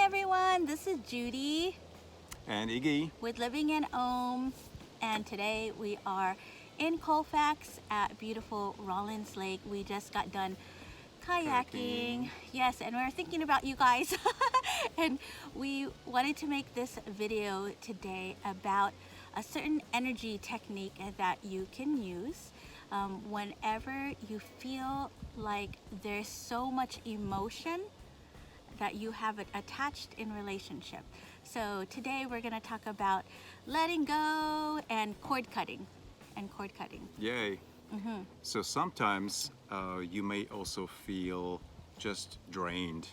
everyone, this is Judy And Iggy. with Living in Ohm, and today we are in Colfax at beautiful Rollins Lake. We just got done kayaking. Yes, and we're thinking about you guys. And we wanted to make this video today about a certain energy technique that you can use whenever you feel like there's so much emotion that you have it attached in relationship. So today we're going to talk about letting go and cord cutting. Yay. So sometimes you may also feel just drained.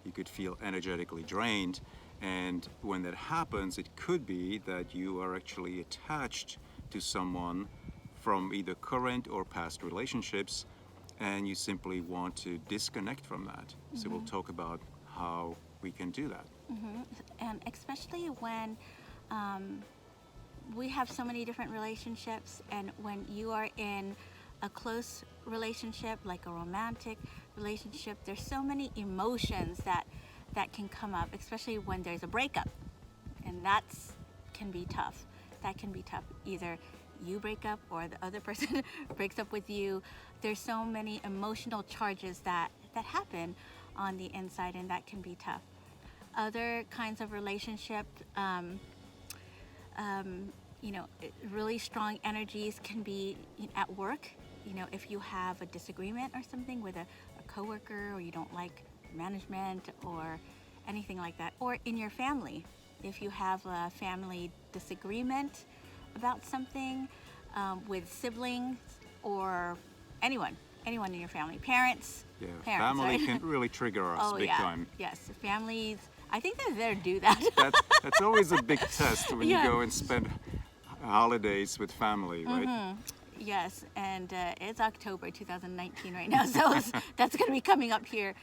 You could feel energetically drained. And when that happens, it could be that you are actually attached to someone from either current or past relationships, and you simply want to disconnect from that. So we'll talk about how we can do that. And especially when we have so many different relationships, and when you are in a close relationship, like a romantic relationship, there's so many emotions that can come up, especially when there's a breakup, and that's can be tough. That can be tough. Either you break up or the other person breaks up with you. There's so many emotional charges that happen on the inside, and that can be tough. Other kinds of relationship, really strong energies can be at work. If you have a disagreement or something with a coworker, or you don't like management or anything like that, or in your family, if you have a family disagreement about something with siblings or anyone in your family, parents. Yeah, Parents, family right? can really trigger us big time. Yes, families. I think they're there to do that. That's always a big test when Yeah. you go and spend holidays with family, right? Yes, and it's October 2019 right now, so that's going to be coming up here,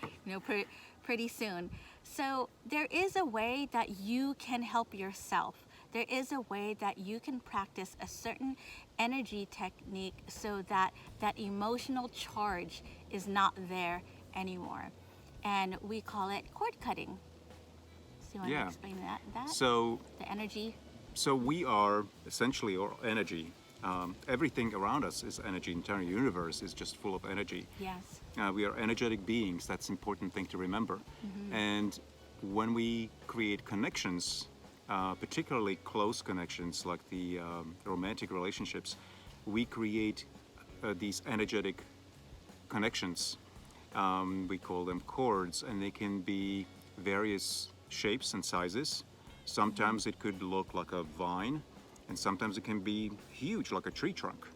pretty soon. So there is a way that you can help yourself. There is a way that you can practice a certain energy technique so that that emotional charge is not there anymore. And we call it cord cutting. So you want Yeah. to explain that? So The energy? So we are essentially our energy. Everything around us is energy. The entire universe is just full of energy. Yes. We are energetic beings. That's an important thing to remember. And when we create connections, particularly close connections like the romantic relationships, we create these energetic connections. We call them cords, and they can be various shapes and sizes. Sometimes it could look like a vine, and sometimes it can be huge, like a tree trunk.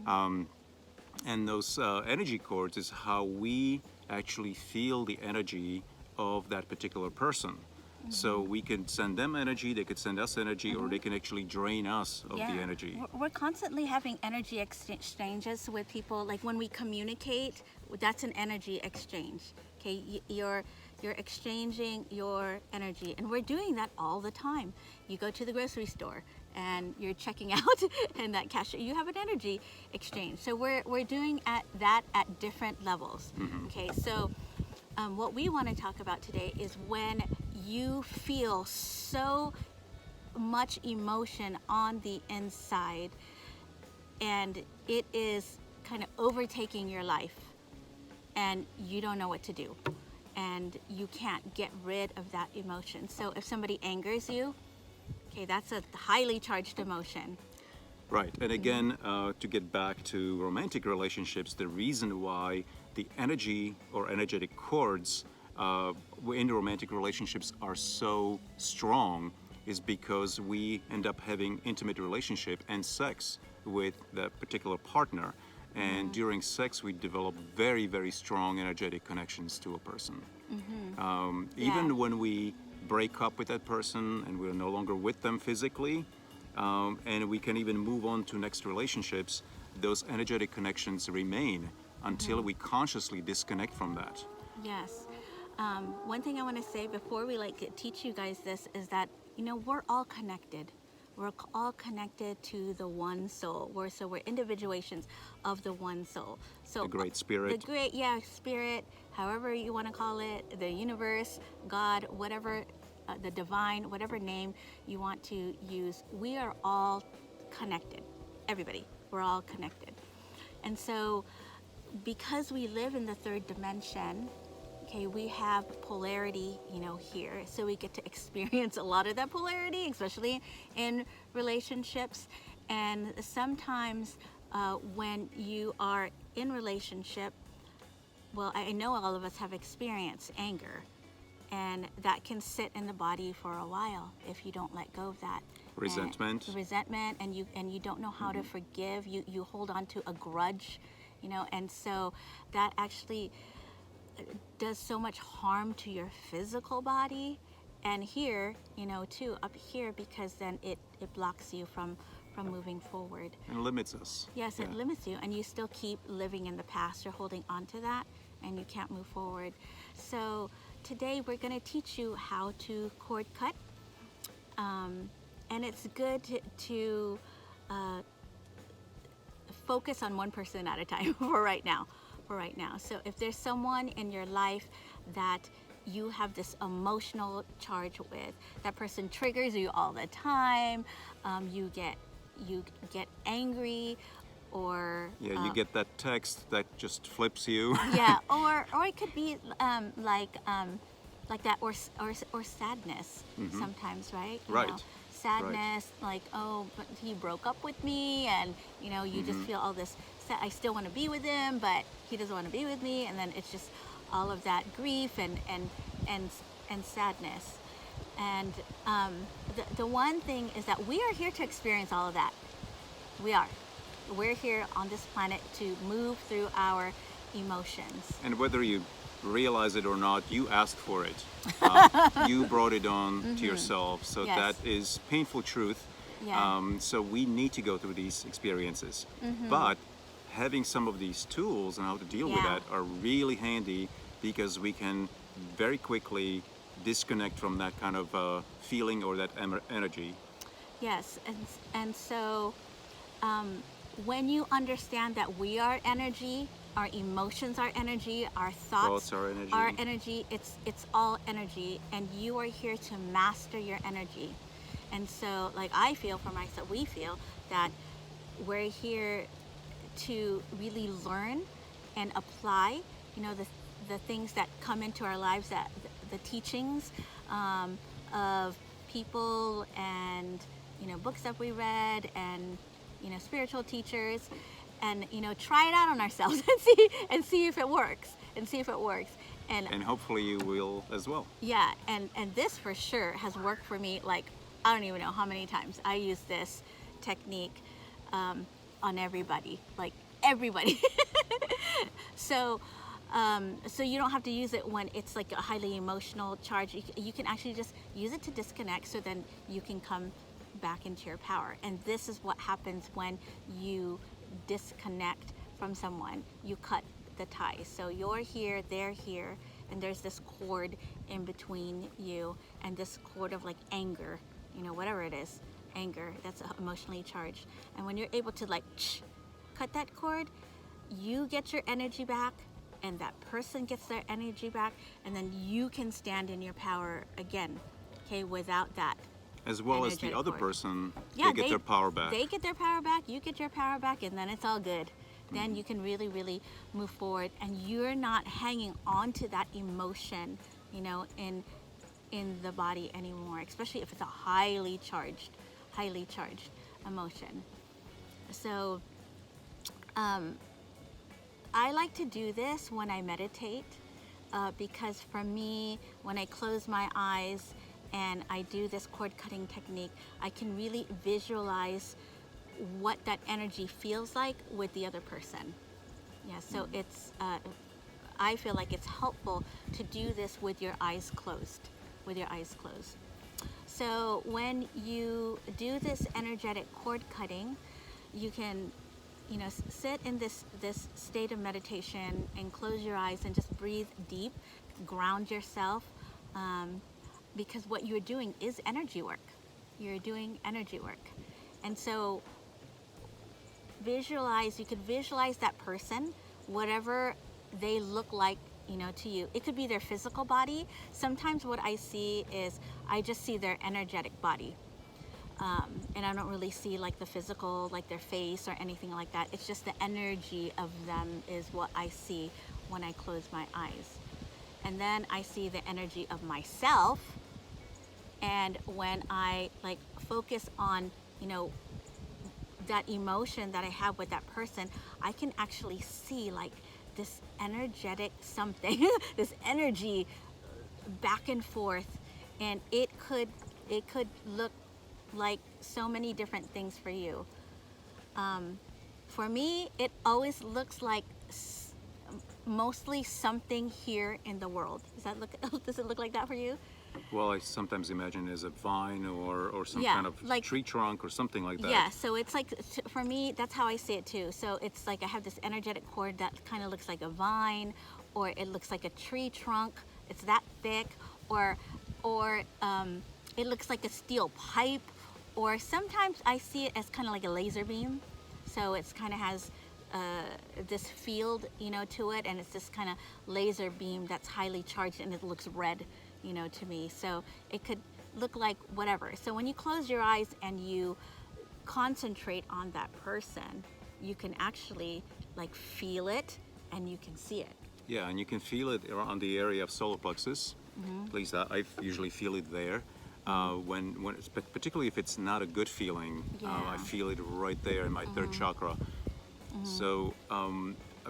And those energy cords is how we actually feel the energy of that particular person. So we can send them energy, they could send us energy, or they can actually drain us of the energy. We're constantly having energy exchanges with people. Like when we communicate, that's an energy exchange. Okay, you're exchanging your energy, and we're doing that all the time. You go to the grocery store and you're checking out, and that cashier, you have an energy exchange. So we're doing that at different levels. Okay, so what we want to talk about today is when you feel so much emotion on the inside, and it is kind of overtaking your life, and you don't know what to do, and you can't get rid of that emotion. So if somebody angers you, okay, that's a highly charged emotion. Right, and again, to get back to romantic relationships, the reason why the energy or energetic cords in romantic relationships are so strong is because we end up having intimate relationship and sex with that particular partner. And during sex, we develop very, very strong energetic connections to a person. Even when we break up with that person and we're no longer with them physically, and we can even move on to next relationships, those energetic connections remain until we consciously disconnect from that. Yes. One thing I want to say before we teach you guys this is that we're all connected. We're all connected to the one soul. We're individuations of the one soul. So The great spirit. Spirit, however you want to call it, the universe, God, whatever the divine, whatever name you want to use, we are all connected. Everybody, we're all connected. And so, because we live in the third dimension, okay, we have polarity, here. So we get to experience a lot of that polarity, especially in relationships. And sometimes when you are in relationship, well, I know all of us have experienced anger, and that can sit in the body for a while if you don't let go of that. Resentment. And resentment, and you don't know how to forgive. You hold on to a grudge, and so that actually does so much harm to your physical body, and here, too, up here, because then it blocks you from moving forward. And limits us. Yes, Yeah. it limits you, and you still keep living in the past. You're holding on to that, and you can't move forward. So today we're going to teach you how to cord cut, and it's good to focus on one person at a time for right now. So if there's someone in your life that you have this emotional charge with, that person triggers you all the time, you get angry, or Yeah, you get that text that just flips you. yeah, or it could be like that, or sadness sometimes, right? Right. Sadness, like, oh, but he broke up with me, and you just feel all this. I still want to be with him, but he doesn't want to be with me, and then it's just all of that grief and sadness. And the one thing is that we are here to experience all of that. We're here on this planet to move through our emotions. And whether you realize it or not, you asked for it. You brought it on to yourself. So Yes. that is painful truth. Yeah. So we need to go through these experiences. But having some of these tools and how to deal with Yeah. that are really handy, because we can very quickly disconnect from that kind of feeling or that energy. Yes, and so when you understand that we are energy, our emotions are energy, our thoughts Thoughts are energy. it's all energy, and you are here to master your energy. And so, like, I feel for myself, we feel that we're here to really learn and apply, the things that come into our lives, that the teachings of people, and books that we read, and spiritual teachers, and try it out on ourselves and see if it works, And hopefully you will as well. yeah, and this for sure has worked for me. Like, I don't even know how many times I use this technique on everybody, like everybody. So you don't have to use it when it's like a highly emotional charge. You can actually just use it to disconnect, so then you can come back into your power. And this is what happens when you disconnect from someone. You cut the ties. So you're here, they're here, and there's this cord in between you, and this cord of like anger, whatever it is, anger that's emotionally charged. And when you're able to like cut that cord, you get your energy back, and that person gets their energy back, and then you can stand in your power again, okay, without that. As well as the Energetic other cord. person, Yeah, they get their power back. They get their power back, you get your power back, and then it's all good. Then you can really, really move forward, and you're not hanging on to that emotion, in the body anymore, especially if it's a highly charged emotion. So I like to do this when I meditate, because for me, when I close my eyes and I do this cord cutting technique, I can really visualize what that energy feels like with the other person. Yeah, so it's I feel like it's helpful to do this with your eyes closed. So when you do this energetic cord cutting, you can sit in this state of meditation and close your eyes and just breathe deep, ground yourself, because what you're doing is energy work. You're doing energy work. And so you could visualize that person, whatever they look like to you. It could be their physical body. Sometimes what I see is I just see their energetic body. And I don't really see like the physical, like their face or anything like that. It's just the energy of them is what I see when I close my eyes. And then I see the energy of myself. And when I like focus on, that emotion that I have with that person, I can actually see like this energetic something, this energy back and forth, and it could look like so many different things for you. For me, it always looks like mostly something here in the world. Does it look like that for you? Well, I sometimes imagine as a vine or some Yeah, kind of like- tree trunk or something like that. Yeah, so it's like, for me, that's how I see it too. So it's like I have this energetic cord that kind of looks like a vine, or it looks like a tree trunk. It's that thick, or it looks like a steel pipe, or sometimes I see it as kind of like a laser beam. So it's kind of has this field, to it, and it's this kind of laser beam that's highly charged, and it looks red, to me. So it could look like whatever. So when you close your eyes and you concentrate on that person, you can actually like feel it and you can see it. Yeah, and you can feel it around the area of solar plexus. At least I usually feel it there. Particularly if it's not a good feeling, I Yeah. feel it right there in my third chakra. So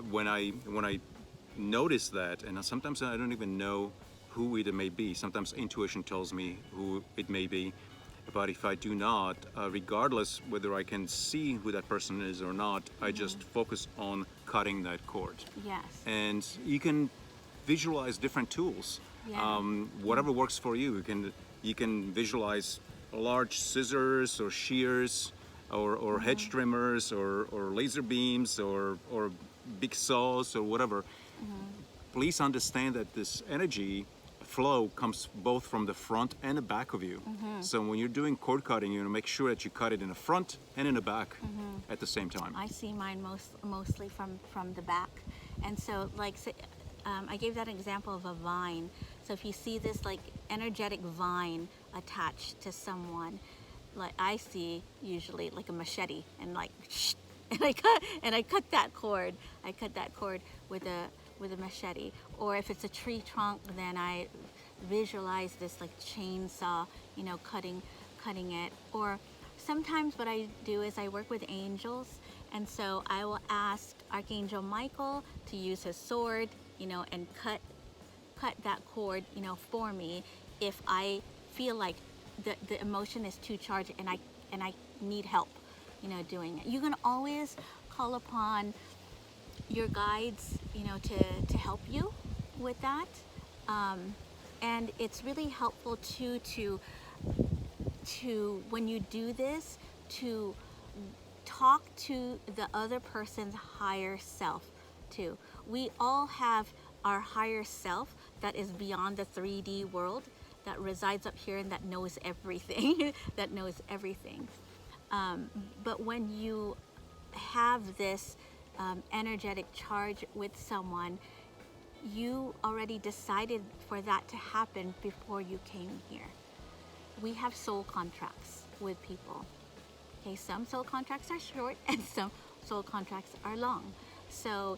when I notice that, and sometimes I don't even know who it may be. Sometimes intuition tells me who it may be, but if I do not, regardless whether I can see who that person is or not, I just focus on cutting that cord. Yes. And you can visualize different tools. Yeah. Whatever works for you. You can visualize large scissors or shears or hedge trimmers or laser beams or big saws or whatever. Please understand that this energy flow comes both from the front and the back of you. So when you're doing cord cutting, you want to make sure that you cut it in the front and in the back at the same time. I see mine mostly from the back. And so like I gave that example of a vine. So if you see this like energetic vine attached to someone, like I see usually like a machete and like and I cut that cord. I cut that cord with a machete. Or if it's a tree trunk, then I visualize this like chainsaw, cutting it. Or sometimes what I do is I work with angels, and so I will ask Archangel Michael to use his sword, and cut that cord, for me if I feel like the emotion is too charged and I need help, doing it. You can always call upon your guides, to help you with that. And it's really helpful too to when you do this, to talk to the other person's higher self too. We all have our higher self that is beyond the 3D world, that resides up here and that knows everything, that knows everything. But when you have this energetic charge with someone, you already decided for that to happen before you came here. We have soul contracts with people. Okay, some soul contracts are short and some soul contracts are long. So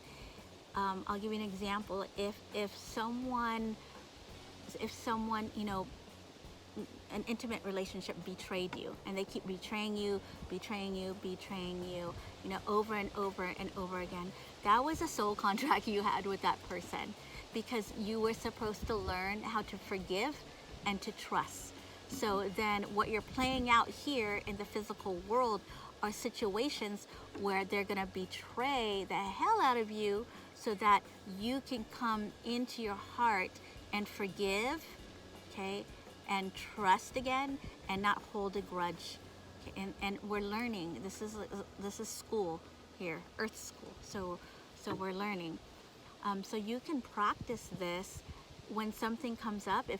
I'll give you an example. If someone, an intimate relationship betrayed you, and they keep betraying you, over and over and over again, that was a soul contract you had with that person, because you were supposed to learn how to forgive and to trust. So then what you're playing out here in the physical world are situations where they're going to betray the hell out of you so that you can come into your heart and forgive, okay, and trust again and not hold a grudge. Okay? And we're learning. This is school here, Earth School. So we're learning. So you can practice this when something comes up. If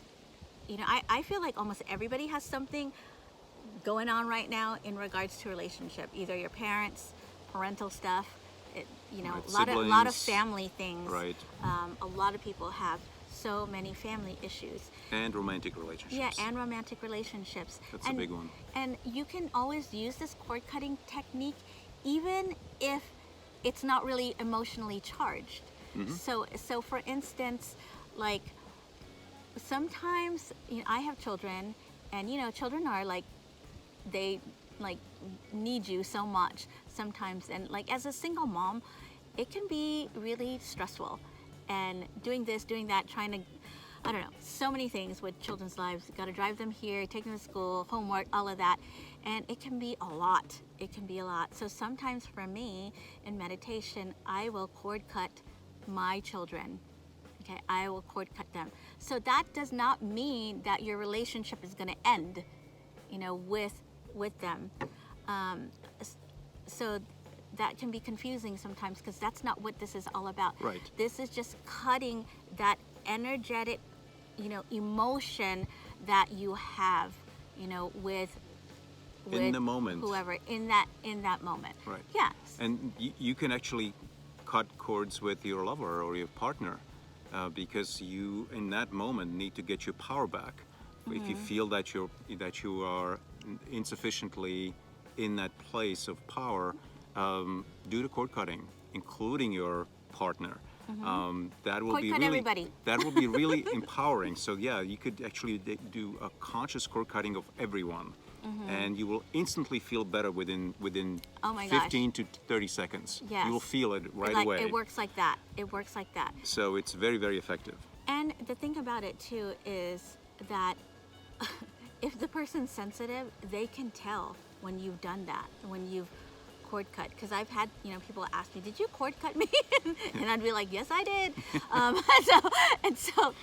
I feel like almost everybody has something going on right now in regards to relationship, either your parents, parental stuff, you know, Right, a lot of siblings. family things. Right. A lot of people have so many family issues. And romantic relationships. Yeah, and romantic relationships. That's a big one. And you can always use this cord cutting technique even if it's not really emotionally charged. So for instance, like sometimes, you know, I have children, and you know, children are like, they like need you so much sometimes, and like as a single mom, it can be really stressful, and doing this, doing that, trying to, I don't know, so many things with children's lives. You got to drive them here, take them to school, homework, all of that, and it can be a lot. It can be a lot. So sometimes for me in meditation, I will cord cut my children. Okay, I will cord cut them. So that does not mean that your relationship is going to end, you know, with them. So that can be confusing sometimes, because that's not what this is all about. Right. This is just cutting that energetic, you know, emotion that you have, you know, with In the moment. whoever in that moment. Right. Yeah. And you can actually cut cords with your lover or your partner, because you, in that moment, need to get your power back. If you feel that you are insufficiently in that place of power, do the cord cutting, including your partner. That will Cord be cut really everybody. that will be really empowering. So yeah, you could actually do a conscious cord cutting of everyone, and you will instantly feel better within Oh my gosh. 15 to 30 seconds. Yes. You will feel it right Like, away. it works like that. It works like that. So it's very, very effective. And the thing about it too is that if the person's sensitive, they can tell when you've done that, when you've cord cut. Because I've had, you know, people ask me, "Did you cord cut me?" And I'd be like, "Yes, I did." So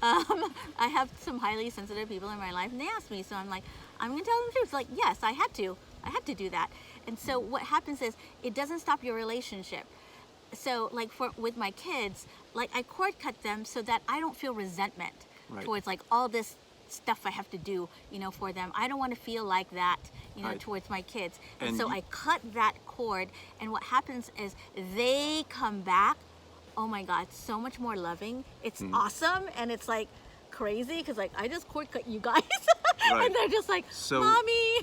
I have some highly sensitive people in my life, and they ask me, so I'm like, I'm gonna tell them the truth. Like, yes, I had to do that. And so what happens is, it doesn't stop your relationship. So like with my kids, like I cord cut them so that I don't feel resentment Right. towards like all this stuff I have to do, you know, for them. I don't want to feel like that, you know, Right. towards my kids. And And so you- I cut that cord, and what happens is they come back, oh my God, so much more loving. It's awesome, and it's like crazy, because like I just cord cut you guys. Right. And they're just like, So- mommy.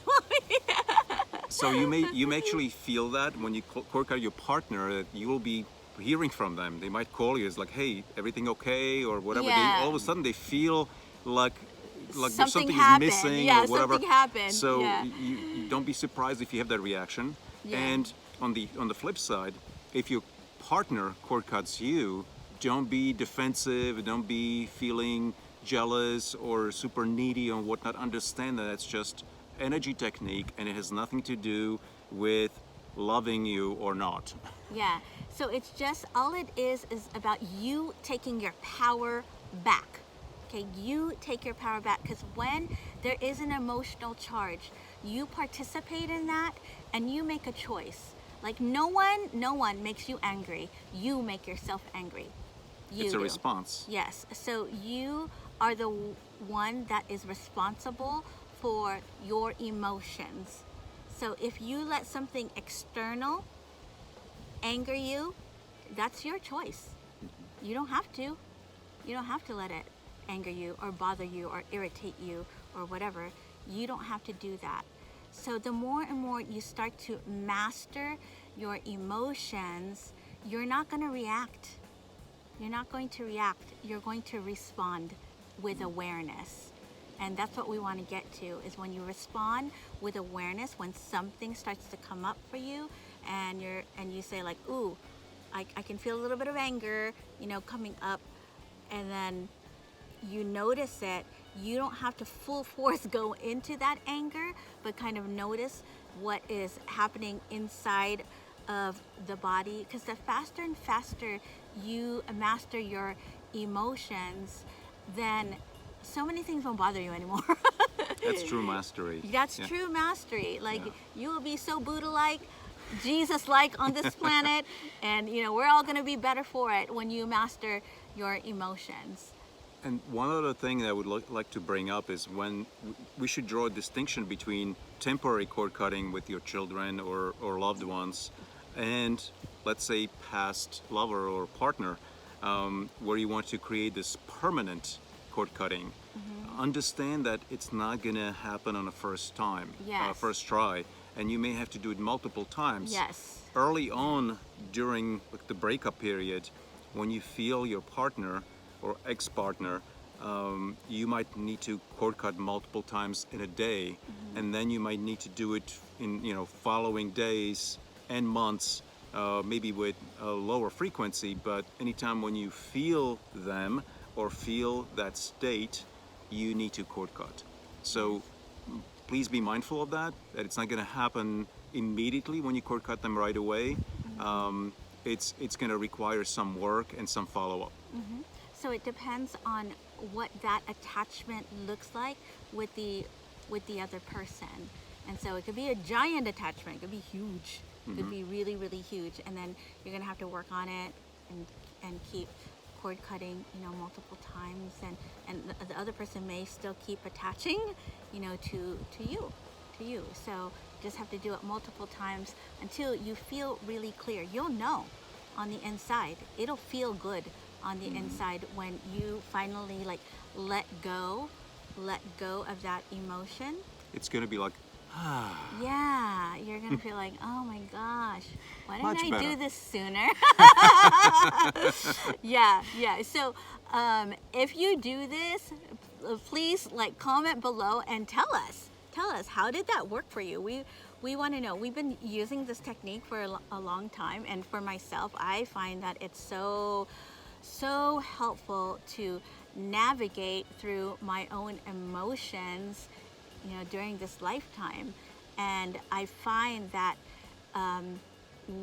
So you may actually feel that when you cord cut your partner, that you will be hearing from them. They might call you, it's like, "Hey, everything okay?" or whatever. Yeah. All of a sudden they feel like there's Something something happened. is missing, Yeah, or whatever. something happened. So Yeah. you don't be surprised if you have that reaction. Yeah. And on the flip side, if your partner cord cuts you, don't be defensive. Don't be feeling jealous or super needy or whatnot. Understand that it's just energy technique, and it has nothing to do with loving you or not. Yeah. So it's just, all it is about you taking your power back. Okay, you take your power back, because when there is an emotional charge, you participate in that and you make a choice. Like no one makes you angry. You make yourself angry. You It's a do. response. Yes. So you are the one that is responsible for your emotions. So if you let something external anger you, that's your choice. You don't have to. You don't have to let it anger you or bother you or irritate you or whatever. You don't have to do that. So the more and more you start to master your emotions, you're not going to react. You're not going to react. You're going to respond with awareness. And that's what we want to get to, is when you respond with awareness, when something starts to come up for you, and you say like, "Ooh, I can feel a little bit of anger, you know, coming up," and then you notice it. You don't have to full force go into that anger, but kind of notice what is happening inside of the body, because the faster and faster you master your emotions, then so many things won't bother you anymore. That's true mastery. That's Yeah. true mastery. Like Yeah. you will be so Buddha-like, Jesus-like on this planet, and you know, we're all going to be better for it when you master your emotions. And one other thing that I would like to bring up is when we should draw a distinction between temporary cord cutting with your children or loved ones and let's say, past lover or partner, where you want to create this permanent cord cutting, understand that it's not gonna happen on a first time, Yes. first try, and you may have to do it multiple times. Yes. Early on during like, the breakup period, when you feel your partner or ex-partner, you might need to cord cut multiple times in a day, and then you might need to do it in following days and months, maybe with a lower frequency. But anytime when you feel them or feel that state, you need to cord cut. So please be mindful of that. That it's not going to happen immediately when you cord cut them right away. It's going to require some work and some follow up. So it depends on what that attachment looks like with the other person. And so it could be a giant attachment, it could be huge. It could be really, really huge. And then you're gonna have to work on it and keep cord cutting, multiple times. And the other person may still keep attaching, to you. So just have to do it multiple times until you feel really clear. You'll know on the inside. It'll feel good on the inside when you finally like let go of that emotion. It's going to be like, Yeah, you're gonna feel like, oh my gosh, why didn't Much I better. do this sooner? Yeah. So if you do this, please like comment below and tell us how did that work for you. We want to know. We've been using this technique for a long time, and for myself, I find that it's so helpful to navigate through my own emotions, during this lifetime. And I find that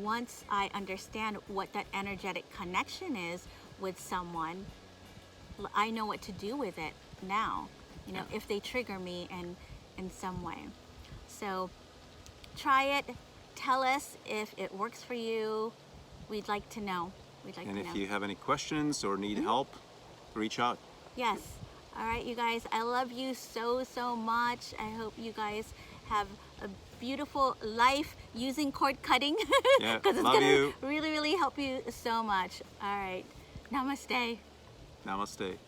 once I understand what that energetic connection is with someone, I know what to do with it now, if they trigger me in some way. So try it, tell us if it works for you. We'd like to know. and if you have any questions or need help, reach out. Yes. All right, you guys, I love you so much. I hope you guys have a beautiful life using cord cutting, Yeah, because it's love going to you. really, really help you so much. All right. Namaste. Namaste.